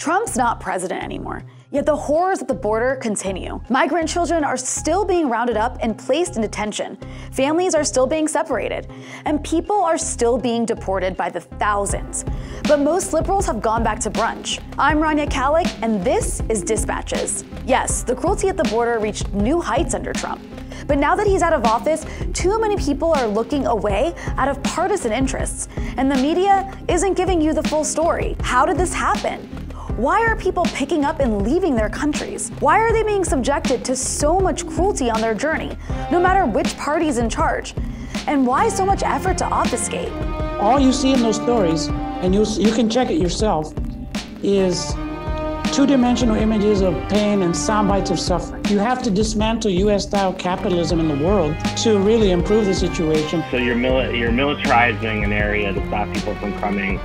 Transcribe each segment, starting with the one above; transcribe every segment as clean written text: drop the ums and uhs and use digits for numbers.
Trump's not president anymore, yet the horrors at the border continue. Migrant children are still being rounded up and placed in detention. Families are still being separated, and people are still being deported by the thousands. But most liberals have gone back to brunch. I'm Rania Khalek, and this is Dispatches. Yes, the cruelty at the border reached new heights under Trump. But now that he's out of office, too many people are looking away out of partisan interests, and the media isn't giving you the full story. How did this happen? Why are people picking up and leaving their countries? Why are they being subjected to so much cruelty on their journey, no matter which party's in charge? And why so much effort to obfuscate? All you see in those stories, and you can check it yourself, is two-dimensional images of pain and sound bites of suffering. You have to dismantle U.S.-style capitalism in the world to really improve the situation. So you're militarizing an area to stop people from coming,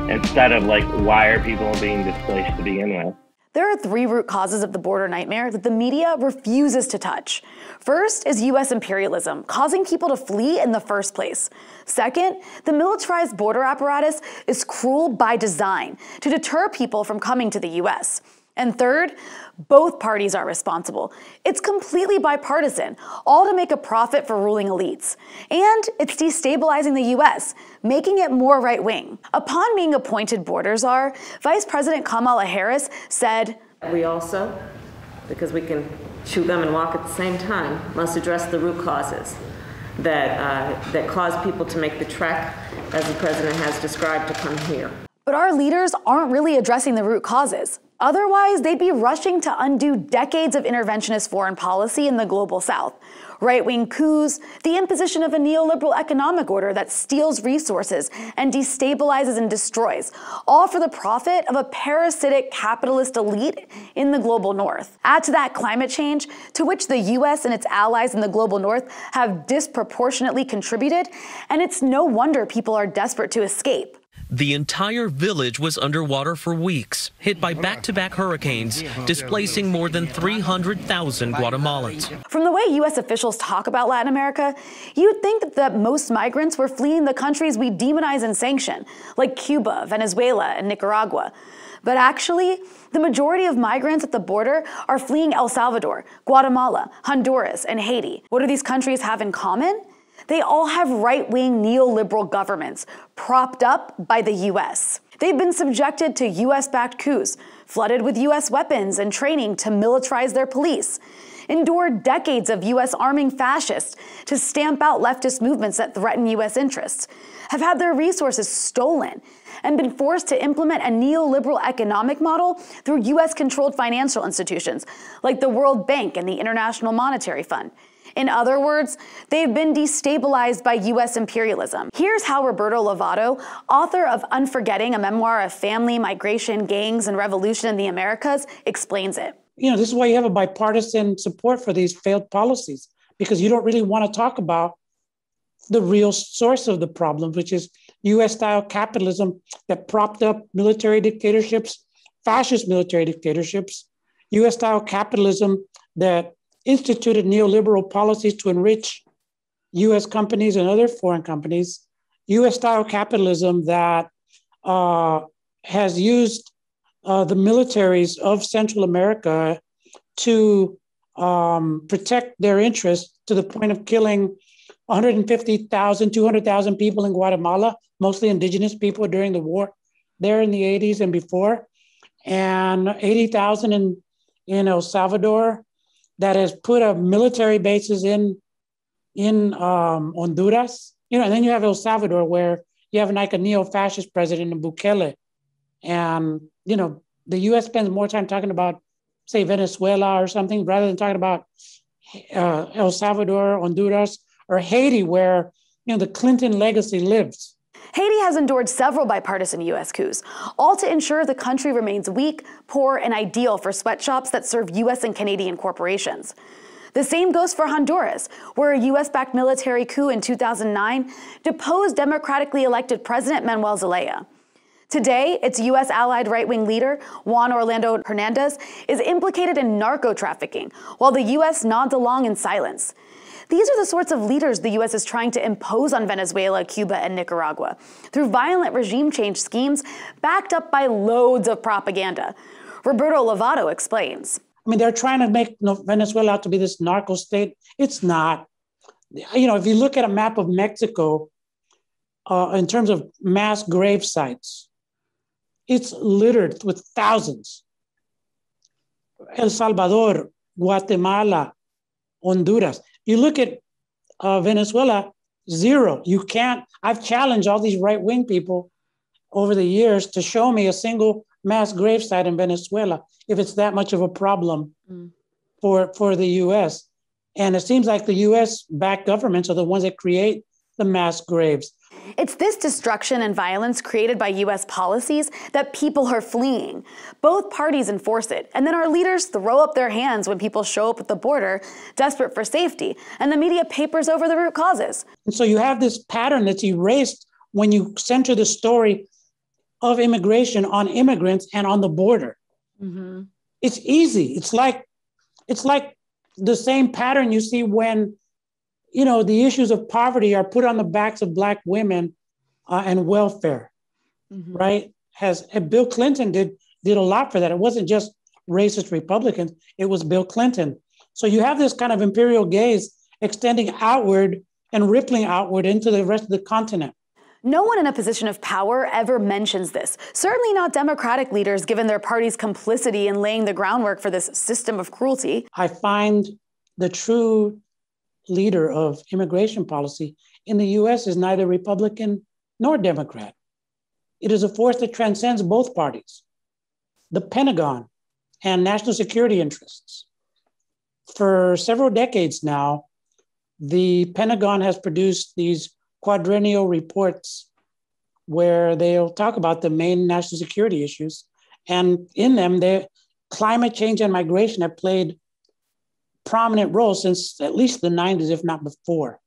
instead of why are people being displaced to begin with? There are three root causes of the border nightmare that the media refuses to touch. First is U.S. imperialism, causing people to flee in the first place. Second, the militarized border apparatus is cruel by design to deter people from coming to the U.S. And third, both parties are responsible. It's completely bipartisan, all to make a profit for ruling elites. And it's destabilizing the U.S., making it more right-wing. Upon being appointed border czar, Vice President Kamala Harris said, "We also, because we can chew gum and walk at the same time, must address the root causes that cause people to make the trek, as the president has described, to come here." But our leaders aren't really addressing the root causes. Otherwise, they'd be rushing to undo decades of interventionist foreign policy in the global south. Right-wing coups, the imposition of a neoliberal economic order that steals resources and destabilizes and destroys, all for the profit of a parasitic capitalist elite in the global north. Add to that climate change, to which the US and its allies in the global north have disproportionately contributed, and it's no wonder people are desperate to escape. The entire village was underwater for weeks, hit by back-to-back hurricanes, displacing more than 300,000 Guatemalans. From the way U.S. officials talk about Latin America, you'd think that most migrants were fleeing the countries we demonize and sanction, like Cuba, Venezuela, and Nicaragua. But actually, the majority of migrants at the border are fleeing El Salvador, Guatemala, Honduras, and Haiti. What do these countries have in common? They all have right-wing neoliberal governments propped up by the U.S. They've been subjected to U.S.-backed coups, flooded with U.S. weapons and training to militarize their police, endured decades of U.S. arming fascists to stamp out leftist movements that threaten U.S. interests, have had their resources stolen, and been forced to implement a neoliberal economic model through U.S.-controlled financial institutions like the World Bank and the International Monetary Fund. In other words, they've been destabilized by U.S. imperialism. Here's how Roberto Lovato, author of Unforgetting, a memoir of family, migration, gangs, and revolution in the Americas, explains it. This is why you have a bipartisan support for these failed policies, because you don't really want to talk about the real source of the problem, which is U.S.-style capitalism that propped up military dictatorships, fascist military dictatorships, U.S.-style capitalism that instituted neoliberal policies to enrich U.S. companies and other foreign companies, U.S.-style capitalism that has used the militaries of Central America to protect their interests to the point of killing 150,000, 200,000 people in Guatemala, mostly indigenous people during the war there in the 80s and before, and 80,000 in El Salvador, that has put up military bases in Honduras. And then you have El Salvador, where you have a neo-fascist president in Bukele. And, the U.S. spends more time talking about, say, Venezuela or something, rather than talking about El Salvador, Honduras, or Haiti, where, the Clinton legacy lives. Haiti has endured several bipartisan U.S. coups, all to ensure the country remains weak, poor, and ideal for sweatshops that serve U.S. and Canadian corporations. The same goes for Honduras, where a U.S.-backed military coup in 2009 deposed democratically elected President Manuel Zelaya. Today, its U.S. allied right-wing leader, Juan Orlando Hernandez, is implicated in narco-trafficking, while the U.S. nods along in silence. These are the sorts of leaders the U.S. is trying to impose on Venezuela, Cuba, and Nicaragua through violent regime change schemes backed up by loads of propaganda. Roberto Lovato explains. I mean, they're trying to make Venezuela out to be this narco state. It's not. You know, if you look at a map of Mexico, in terms of mass grave sites, it's littered with thousands. El Salvador, Guatemala, Honduras. You look at Venezuela, zero. You can't. I've challenged all these right-wing people over the years to show me a single mass gravesite in Venezuela if it's that much of a problem for the U.S. And it seems like the U.S.-backed governments are the ones that create the mass graves. It's this destruction and violence created by U.S. policies that people are fleeing. Both parties enforce it, and then our leaders throw up their hands when people show up at the border, desperate for safety, and the media papers over the root causes. And so you have this pattern that's erased when you center the story of immigration on immigrants and on the border. Mm-hmm. It's easy. It's like the same pattern you see when, you know, the issues of poverty are put on the backs of Black women and welfare, right? Bill Clinton did a lot for that. It wasn't just racist Republicans, it was Bill Clinton. So you have this kind of imperial gaze extending outward and rippling outward into the rest of the continent. No one in a position of power ever mentions this, certainly not Democratic leaders, given their party's complicity in laying the groundwork for this system of cruelty. I find the true leader of immigration policy in the U.S. is neither Republican nor Democrat. It is a force that transcends both parties, the Pentagon and national security interests. For several decades now, the Pentagon has produced these quadrennial reports where they'll talk about the main national security issues. And in them, climate change and migration have played prominent roles since at least the 90s, if not before.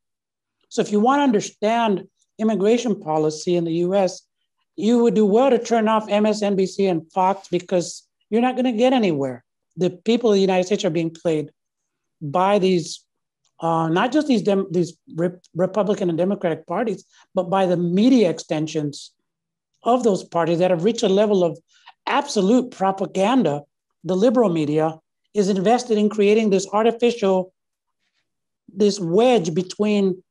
So if you want to understand immigration policy in the US, you would do well to turn off MSNBC and Fox because you're not going to get anywhere. The people of the United States are being played by these not just these Republican and Democratic parties, but by the media extensions of those parties that have reached a level of absolute propaganda. The liberal media is invested in creating this wedge between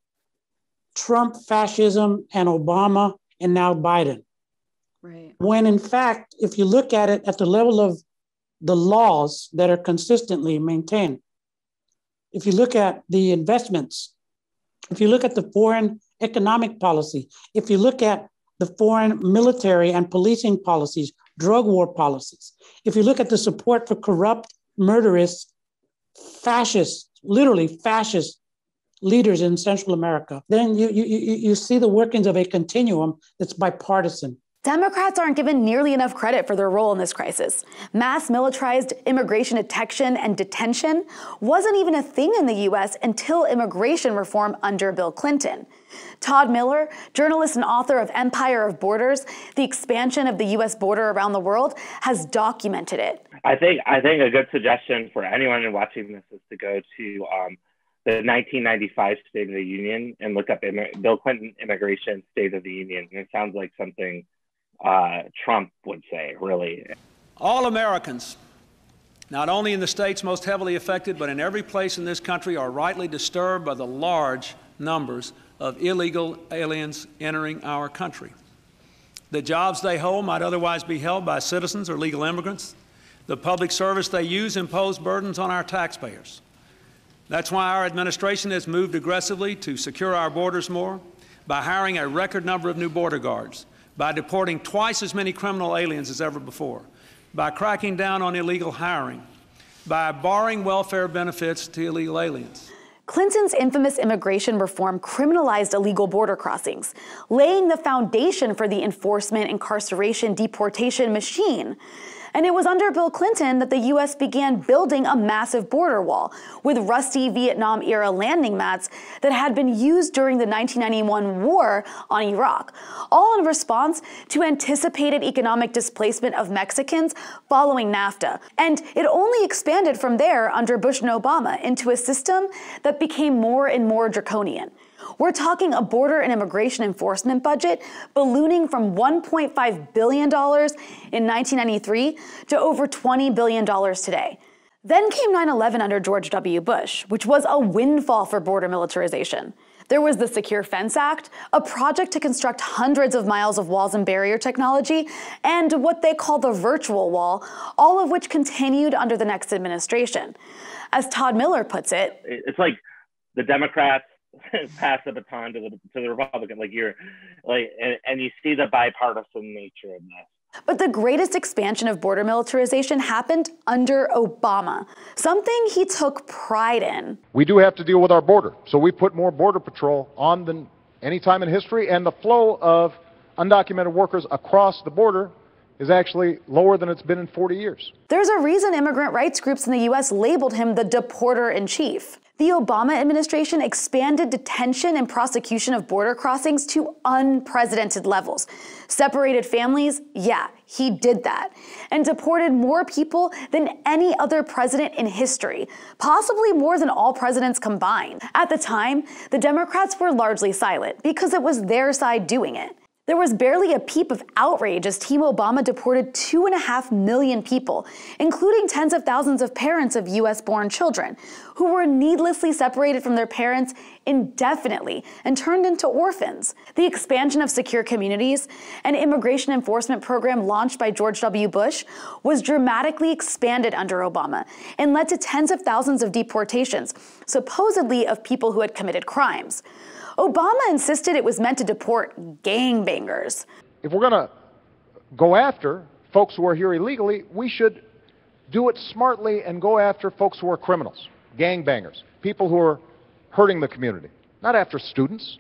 Trump fascism and Obama and now Biden. Right. When in fact, if you look at it at the level of the laws that are consistently maintained, if you look at the investments, if you look at the foreign economic policy, if you look at the foreign military and policing policies, drug war policies, if you look at the support for corrupt, murderous, fascist, literally fascist leaders in Central America, then you see the workings of a continuum that's bipartisan. Democrats aren't given nearly enough credit for their role in this crisis. Mass militarized immigration detection and detention wasn't even a thing in the U.S. until immigration reform under Bill Clinton. Todd Miller, journalist and author of Empire of Borders, The Expansion of the U.S. Border Around the World, has documented it. I think a good suggestion for anyone watching this is to go to the 1995 State of the Union and look up Bill Clinton Immigration State of the Union. And it sounds like something Trump would say, really. All Americans, not only in the states most heavily affected, but in every place in this country, are rightly disturbed by the large numbers of illegal aliens entering our country. The jobs they hold might otherwise be held by citizens or legal immigrants. The public service they use impose burdens on our taxpayers. That's why our administration has moved aggressively to secure our borders more, by hiring a record number of new border guards, by deporting twice as many criminal aliens as ever before, by cracking down on illegal hiring, by barring welfare benefits to illegal aliens. Clinton's infamous immigration reform criminalized illegal border crossings, laying the foundation for the enforcement, incarceration, deportation machine. And it was under Bill Clinton that the US began building a massive border wall with rusty Vietnam-era landing mats that had been used during the 1991 war on Iraq, all in response to anticipated economic displacement of Mexicans following NAFTA. And it only expanded from there under Bush and Obama into a system that became more and more draconian. We're talking a border and immigration enforcement budget ballooning from $1.5 billion in 1993 to over $20 billion today. Then came 9/11 under George W. Bush, which was a windfall for border militarization. There was the Secure Fence Act, a project to construct hundreds of miles of walls and barrier technology, and what they call the virtual wall, all of which continued under the next administration. As Todd Miller puts it, it's like the Democrats pass the baton to the Republican, and you see the bipartisan nature of this. But the greatest expansion of border militarization happened under Obama, something he took pride in. We do have to deal with our border, so we put more border patrol on than any time in history, and the flow of undocumented workers across the border is actually lower than it's been in 40 years. There's a reason immigrant rights groups in the US labeled him the deporter-in-chief. The Obama administration expanded detention and prosecution of border crossings to unprecedented levels. Separated families, yeah, he did that. And deported more people than any other president in history, possibly more than all presidents combined. At the time, the Democrats were largely silent because it was their side doing it. There was barely a peep of outrage as Team Obama deported 2.5 million people, including tens of thousands of parents of US-born children, who were needlessly separated from their parents indefinitely and turned into orphans. The expansion of secure communities, an immigration enforcement program launched by George W. Bush, was dramatically expanded under Obama and led to tens of thousands of deportations, supposedly of people who had committed crimes. Obama insisted it was meant to deport gangbangers. If we're going to go after folks who are here illegally, we should do it smartly and go after folks who are criminals, gangbangers, people who are hurting the community. Not after students,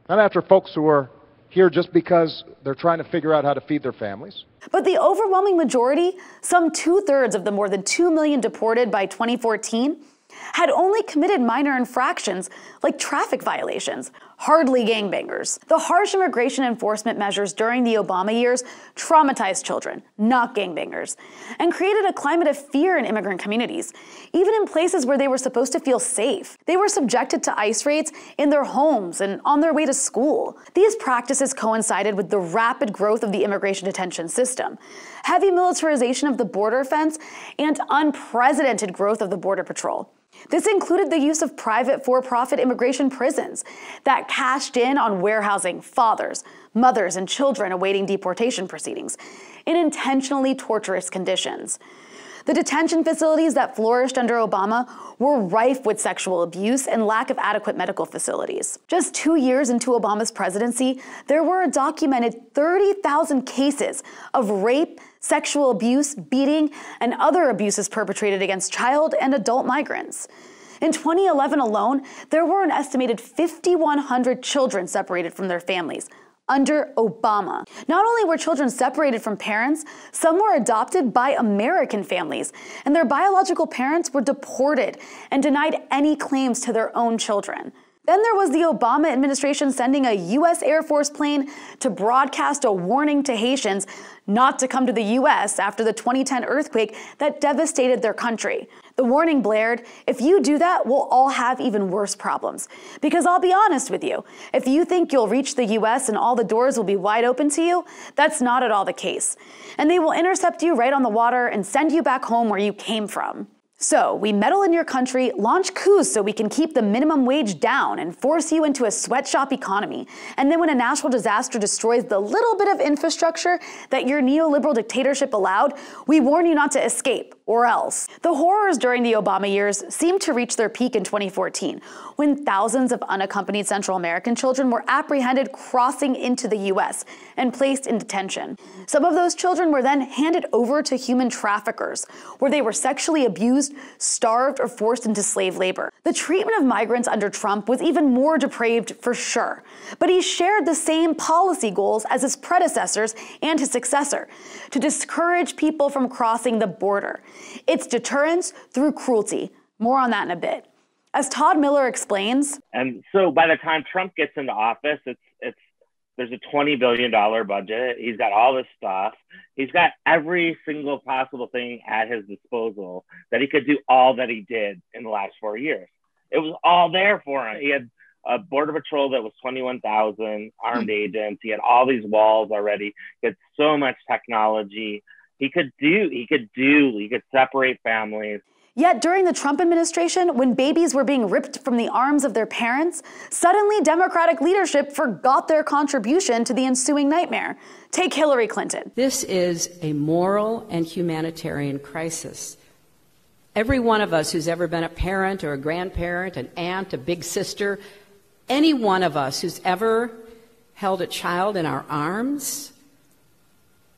not after folks who are here just because they're trying to figure out how to feed their families. But the overwhelming majority, some 2/3 of the more than 2 million deported by 2014, had only committed minor infractions like traffic violations, hardly gangbangers. The harsh immigration enforcement measures during the Obama years traumatized children, not gangbangers, and created a climate of fear in immigrant communities, even in places where they were supposed to feel safe. They were subjected to ICE raids in their homes and on their way to school. These practices coincided with the rapid growth of the immigration detention system, heavy militarization of the border fence, and unprecedented growth of the Border Patrol. This included the use of private for-profit immigration prisons that cashed in on warehousing fathers, mothers, and children awaiting deportation proceedings in intentionally torturous conditions. The detention facilities that flourished under Obama were rife with sexual abuse and lack of adequate medical facilities. Just 2 years into Obama's presidency, there were a documented 30,000 cases of rape, sexual abuse, beating, and other abuses perpetrated against child and adult migrants. In 2011 alone, there were an estimated 5,100 children separated from their families under Obama. Not only were children separated from parents, some were adopted by American families, and their biological parents were deported and denied any claims to their own children. Then there was the Obama administration sending a U.S. Air Force plane to broadcast a warning to Haitians not to come to the U.S. after the 2010 earthquake that devastated their country. The warning blared, if you do that, we'll all have even worse problems. Because I'll be honest with you, if you think you'll reach the U.S. and all the doors will be wide open to you, that's not at all the case. And they will intercept you right on the water and send you back home where you came from. So we meddle in your country, launch coups so we can keep the minimum wage down and force you into a sweatshop economy. And then when a natural disaster destroys the little bit of infrastructure that your neoliberal dictatorship allowed, we warn you not to escape, or else. The horrors during the Obama years seemed to reach their peak in 2014, when thousands of unaccompanied Central American children were apprehended crossing into the U.S. and placed in detention. Some of those children were then handed over to human traffickers, where they were sexually abused, abused, starved, or forced into slave labor. The treatment of migrants under Trump was even more depraved for sure, but he shared the same policy goals as his predecessors and his successor, to discourage people from crossing the border. It's deterrence through cruelty. More on that in a bit. As Todd Miller explains, and so by the time Trump gets into office, there's a $20 billion budget. He's got all this stuff. He's got every single possible thing at his disposal that he could do all that he did in the last 4 years. It was all there for him. He had a border patrol that was 21,000 armed agents. He had all these walls already. He had so much technology. He could separate families. Yet during the Trump administration, when babies were being ripped from the arms of their parents, suddenly Democratic leadership forgot their contribution to the ensuing nightmare. Take Hillary Clinton. This is a moral and humanitarian crisis. Every one of us who's ever been a parent or a grandparent, an aunt, a big sister, any one of us who's ever held a child in our arms,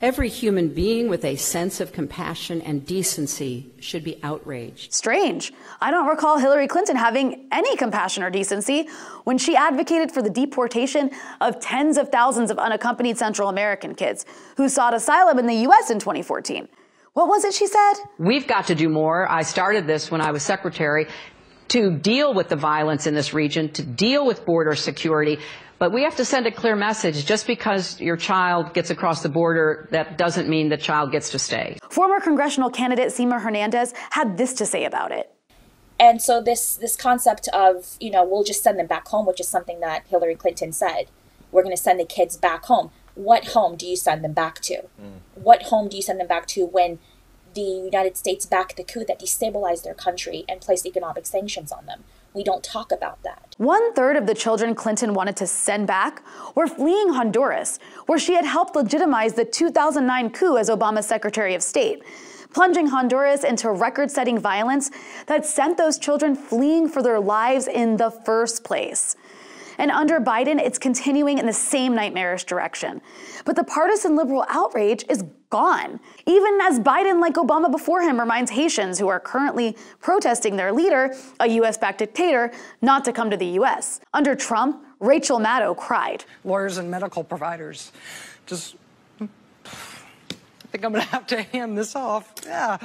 every human being with a sense of compassion and decency should be outraged. Strange. I don't recall Hillary Clinton having any compassion or decency when she advocated for the deportation of tens of thousands of unaccompanied Central American kids who sought asylum in the U.S. in 2014. What was it she said? We've got to do more. I started this when I was secretary to deal with the violence in this region, to deal with border security. But we have to send a clear message. Just because your child gets across the border, that doesn't mean the child gets to stay. Former congressional candidate Seema Hernandez had this to say about it. And so this concept of, we'll just send them back home, which is something that Hillary Clinton said. We're going to send the kids back home. What home do you send them back to? What home do you send them back to when the United States backed the coup that destabilized their country and placed economic sanctions on them? We don't talk about that. 1/3 of the children Clinton wanted to send back were fleeing Honduras, where she had helped legitimize the 2009 coup as Obama's Secretary of State, plunging Honduras into record-setting violence that sent those children fleeing for their lives in the first place. And under Biden, it's continuing in the same nightmarish direction. But the partisan liberal outrage is gone. Even as Biden, like Obama before him, reminds Haitians who are currently protesting their leader, a U.S.-backed dictator, not to come to the U.S. Under Trump, Rachel Maddow cried. Lawyers and medical providers, I think I'm going to have to hand this off. Yeah.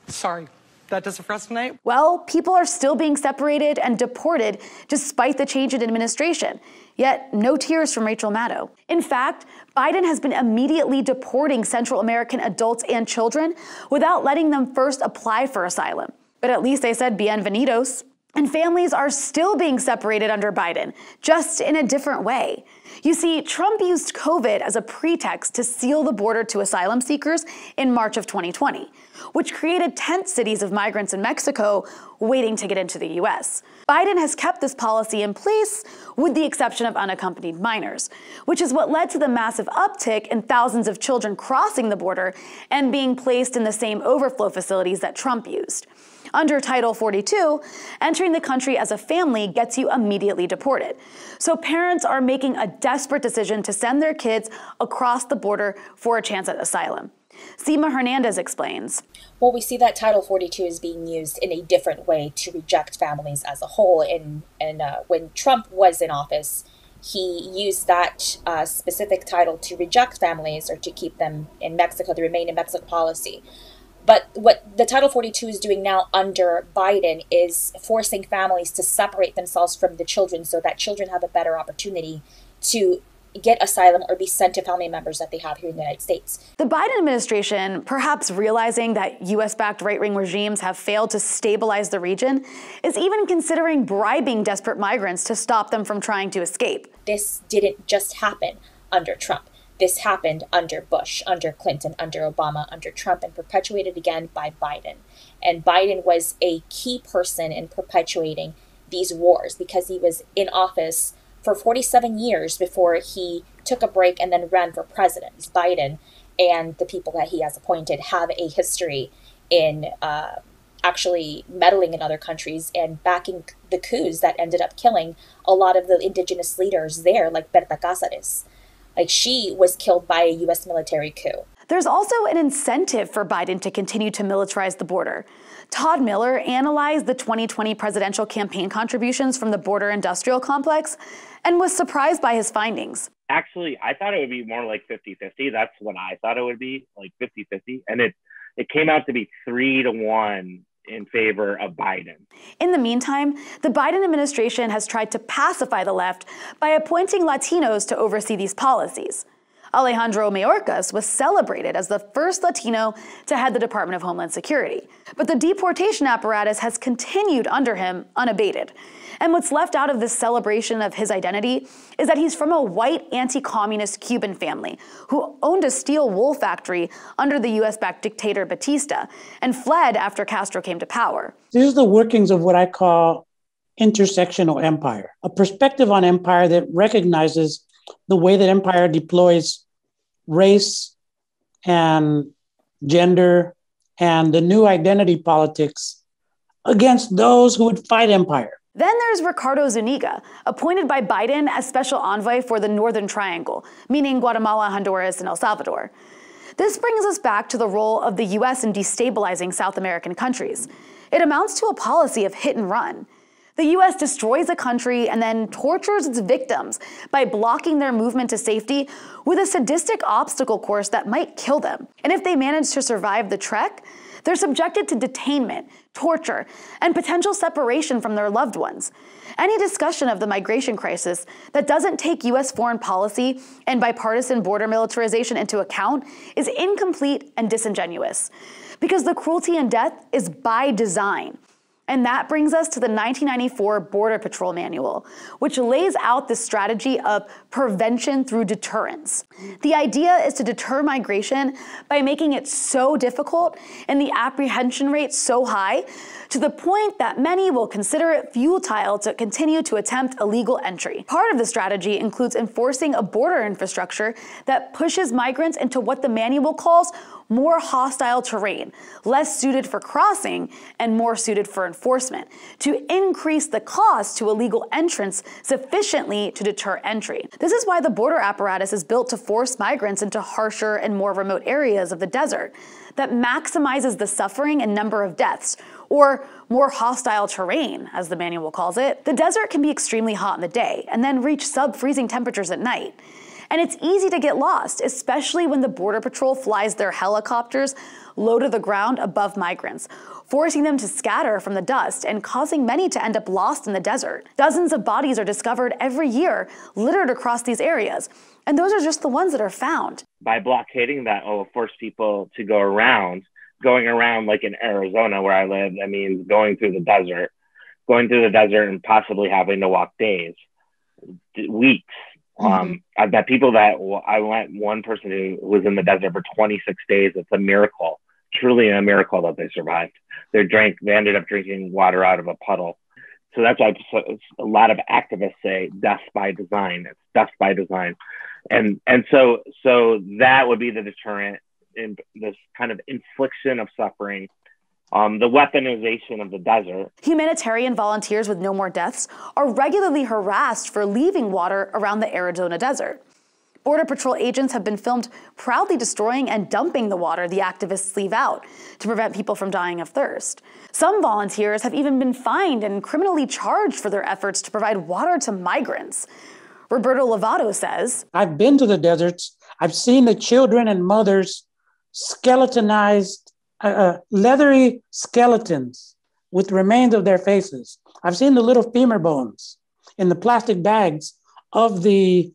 Sorry. That does it for us tonight? Well, people are still being separated and deported despite the change in administration. Yet, no tears from Rachel Maddow. In fact, Biden has been immediately deporting Central American adults and children without letting them first apply for asylum. But at least they said bienvenidos. And families are still being separated under Biden, just in a different way. You see, Trump used COVID as a pretext to seal the border to asylum seekers in March of 2020, which created tent cities of migrants in Mexico waiting to get into the U.S. Biden has kept this policy in place with the exception of unaccompanied minors, which is what led to the massive uptick in thousands of children crossing the border and being placed in the same overflow facilities that Trump used. Under Title 42, entering the country as a family gets you immediately deported. So parents are making a desperate decision to send their kids across the border for a chance at asylum. Seema Hernandez explains. Well, we see that Title 42 is being used in a different way to reject families as a whole. And when Trump was in office, he used that specific title to reject families or to keep them in Mexico, the Remain in Mexico policy. But what the Title 42 is doing now under Biden is forcing families to separate themselves from the children so that children have a better opportunity to get asylum or be sent to family members that they have here in the United States. The Biden administration, perhaps realizing that U.S.-backed right-wing regimes have failed to stabilize the region, is even considering bribing desperate migrants to stop them from trying to escape. This didn't just happen under Trump. This happened under Bush, under Clinton, under Obama, under Trump, and perpetuated again by Biden. And Biden was a key person in perpetuating these wars because he was in office for 47 years before he took a break and then ran for president. Biden and the people that he has appointed have a history in actually meddling in other countries and backing the coups that ended up killing a lot of the indigenous leaders there, like Berta Cáceres. Like, she was killed by a U.S. military coup. There's also an incentive for Biden to continue to militarize the border. Todd Miller analyzed the 2020 presidential campaign contributions from the border industrial complex and was surprised by his findings. Actually, I thought it would be more like 50-50. That's what I thought it would be, like 50-50. And it came out to be 3-1 in favor of Biden. In the meantime, the Biden administration has tried to pacify the left by appointing Latinos to oversee these policies. Alejandro Mayorkas was celebrated as the first Latino to head the Department of Homeland Security. But the deportation apparatus has continued under him unabated. And what's left out of this celebration of his identity is that he's from a white anti-communist Cuban family who owned a steel wool factory under the US-backed dictator Batista and fled after Castro came to power. This is the workings of what I call intersectional empire, a perspective on empire that recognizes the way that empire deploys race and gender and the new identity politics against those who would fight empire. Then there's Ricardo Zuniga, appointed by Biden as special envoy for the Northern Triangle, meaning Guatemala, Honduras, and El Salvador. This brings us back to the role of the US in destabilizing South American countries. It amounts to a policy of hit and run. The US destroys a country and then tortures its victims by blocking their movement to safety with a sadistic obstacle course that might kill them. And if they manage to survive the trek, they're subjected to detainment, torture, and potential separation from their loved ones. Any discussion of the migration crisis that doesn't take US foreign policy and bipartisan border militarization into account is incomplete and disingenuous, because the cruelty and death is by design. And that brings us to the 1994 Border Patrol Manual, which lays out the strategy of prevention through deterrence. The idea is to deter migration by making it so difficult and the apprehension rate so high to the point that many will consider it futile to continue to attempt illegal entry. Part of the strategy includes enforcing a border infrastructure that pushes migrants into what the manual calls more hostile terrain, less suited for crossing and more suited for enforcement, to increase the cost to illegal entrants sufficiently to deter entry. This is why the border apparatus is built to force migrants into harsher and more remote areas of the desert that maximizes the suffering and number of deaths, or more hostile terrain, as the manual calls it. The desert can be extremely hot in the day and then reach sub-freezing temperatures at night. And it's easy to get lost, especially when the Border Patrol flies their helicopters low to the ground above migrants, forcing them to scatter from the dust and causing many to end up lost in the desert. Dozens of bodies are discovered every year littered across these areas, and those are just the ones that are found. By blockading that, it will force people to go around. Going around, like in Arizona where I live, that means going through the desert and possibly having to walk days, weeks. I bet people I went one person who was in the desert for 26 days. It's a miracle, truly a miracle that they survived. They ended up drinking water out of a puddle. So that's why a lot of activists say death by design. It's death by design. And so that would be the deterrent in this kind of infliction of suffering. The weaponization of the desert. Humanitarian volunteers with No More Deaths are regularly harassed for leaving water around the Arizona desert. Border Patrol agents have been filmed proudly destroying and dumping the water the activists leave out to prevent people from dying of thirst. Some volunteers have even been fined and criminally charged for their efforts to provide water to migrants. Roberto Lovato says, I've been to the deserts. I've seen the children and mothers skeletonized, leathery skeletons with remains of their faces. I've seen the little femur bones in the plastic bags of the,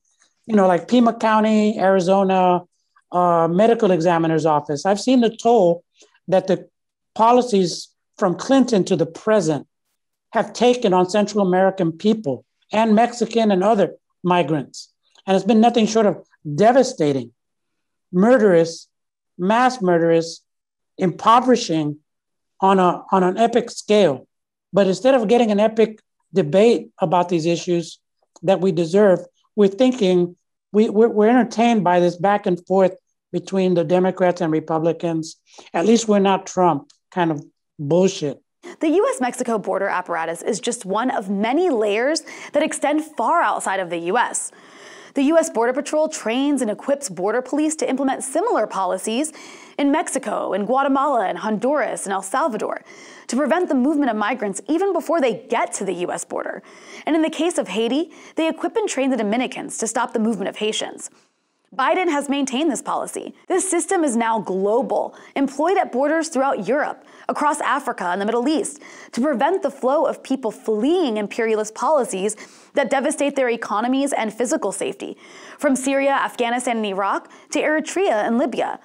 like Pima County, Arizona medical examiner's office. I've seen the toll that the policies from Clinton to the present have taken on Central American people and Mexican and other migrants. And it's been nothing short of devastating, murderous, mass murderous, impoverishing on an epic scale. But instead of getting an epic debate about these issues that we deserve, we're thinking, we're entertained by this back and forth between the Democrats and Republicans. At least we're not Trump kind of bullshit. The US-Mexico border apparatus is just one of many layers that extend far outside of the US. The U.S. Border Patrol trains and equips border police to implement similar policies in Mexico, in Guatemala, in Honduras, and El Salvador to prevent the movement of migrants even before they get to the U.S. border. And in the case of Haiti, they equip and train the Dominicans to stop the movement of Haitians. Biden has maintained this policy. This system is now global, employed at borders throughout Europe, across Africa and the Middle East, to prevent the flow of people fleeing imperialist policies that devastate their economies and physical safety, from Syria, Afghanistan, and Iraq to Eritrea and Libya.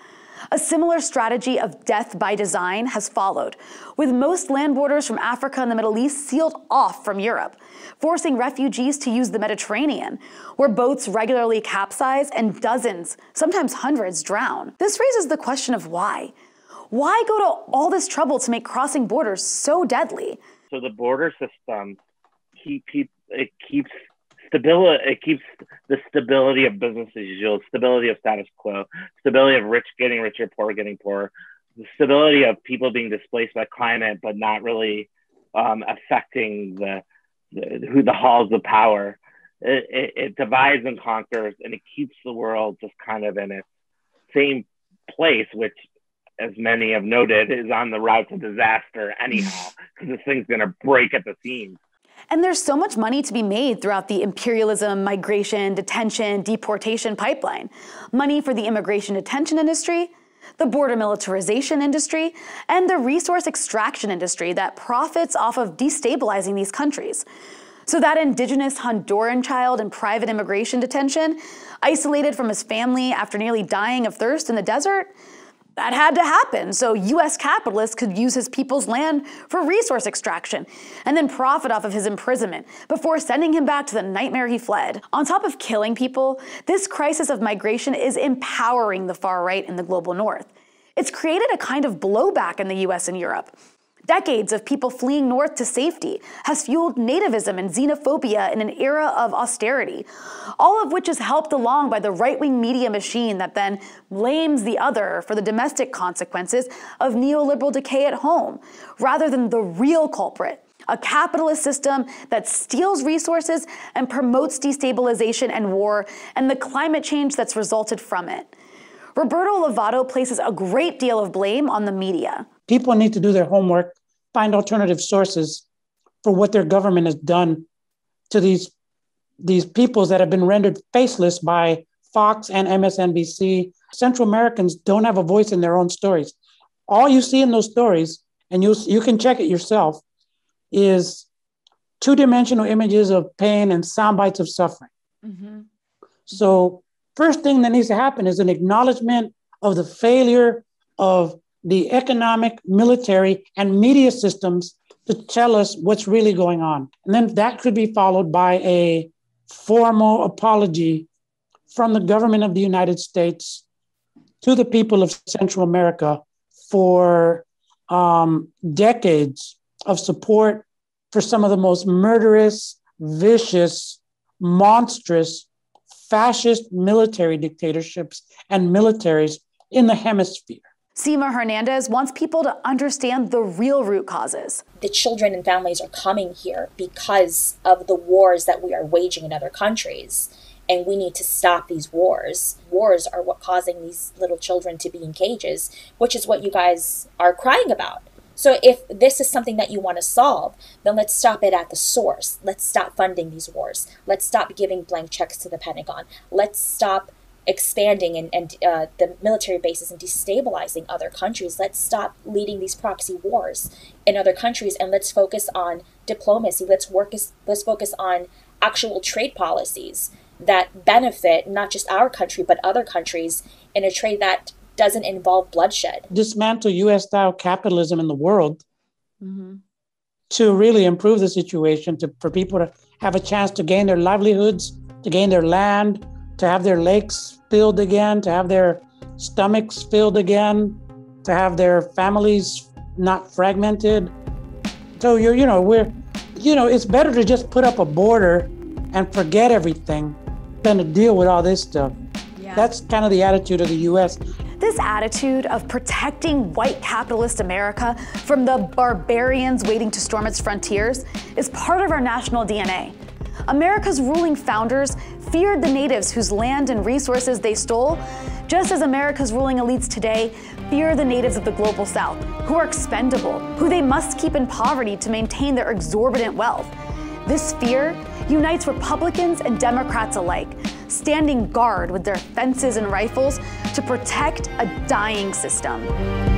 A similar strategy of death by design has followed, with most land borders from Africa and the Middle East sealed off from Europe, forcing refugees to use the Mediterranean, where boats regularly capsize and dozens, sometimes hundreds, drown. This raises the question of why. Why go to all this trouble to make crossing borders so deadly? So the border system keeps stability. It keeps the stability of business as usual, stability of status quo, stability of rich getting richer, poor getting poorer, the stability of people being displaced by climate, but not really affecting the halls of power. It divides and conquers, and it keeps the world just kind of in its same place, which, as many have noted, is on the route to disaster anyhow, because this thing's going to break at the seams. And there's so much money to be made throughout the imperialism, migration, detention, deportation pipeline. Money for the immigration detention industry, the border militarization industry, and the resource extraction industry that profits off of destabilizing these countries. So that indigenous Honduran child in private immigration detention, isolated from his family after nearly dying of thirst in the desert, that had to happen so U.S. capitalists could use his people's land for resource extraction and then profit off of his imprisonment before sending him back to the nightmare he fled. On top of killing people, this crisis of migration is empowering the far right in the global north. It's created a kind of blowback in the U.S. and Europe. Decades of people fleeing north to safety has fueled nativism and xenophobia in an era of austerity, all of which is helped along by the right-wing media machine that then blames the other for the domestic consequences of neoliberal decay at home, rather than the real culprit, a capitalist system that steals resources and promotes destabilization and war and the climate change that's resulted from it. Roberto Lovato places a great deal of blame on the media. People need to do their homework, find alternative sources for what their government has done to these peoples that have been rendered faceless by Fox and MSNBC. Central Americans don't have a voice in their own stories. All you see in those stories, and you can check it yourself, is two-dimensional images of pain and sound bites of suffering. Mm-hmm. So first thing that needs to happen is an acknowledgement of the failure of the economic, military, and media systems to tell us what's really going on. And then that could be followed by a formal apology from the government of the United States to the people of Central America for decades of support for some of the most murderous, vicious, monstrous, fascist military dictatorships and militaries in the hemisphere. Seema Hernandez wants people to understand the real root causes. The children and families are coming here because of the wars that we are waging in other countries. And we need to stop these wars. Wars are what causing these little children to be in cages, which is what you guys are crying about. So if this is something that you want to solve, then let's stop it at the source. Let's stop funding these wars. Let's stop giving blank checks to the Pentagon. Let's stop expanding and the military bases and destabilizing other countries. Let's stop leading these proxy wars in other countries, and let's focus on diplomacy. Let's focus on actual trade policies that benefit not just our country, but other countries in a trade that doesn't involve bloodshed. Dismantle U.S.-style capitalism in the world to really improve the situation, for people to have a chance to gain their livelihoods, to gain their land, to have their lakes filled again, to have their stomachs filled again, to have their families not fragmented. So it's better to just put up a border and forget everything than to deal with all this stuff. Yeah. That's kind of the attitude of the U.S. This attitude of protecting white capitalist America from the barbarians waiting to storm its frontiers is part of our national DNA. America's ruling founders feared the natives whose land and resources they stole, just as America's ruling elites today fear the natives of the global south, who are expendable, who they must keep in poverty to maintain their exorbitant wealth. This fear unites Republicans and Democrats alike, standing guard with their fences and rifles to protect a dying system.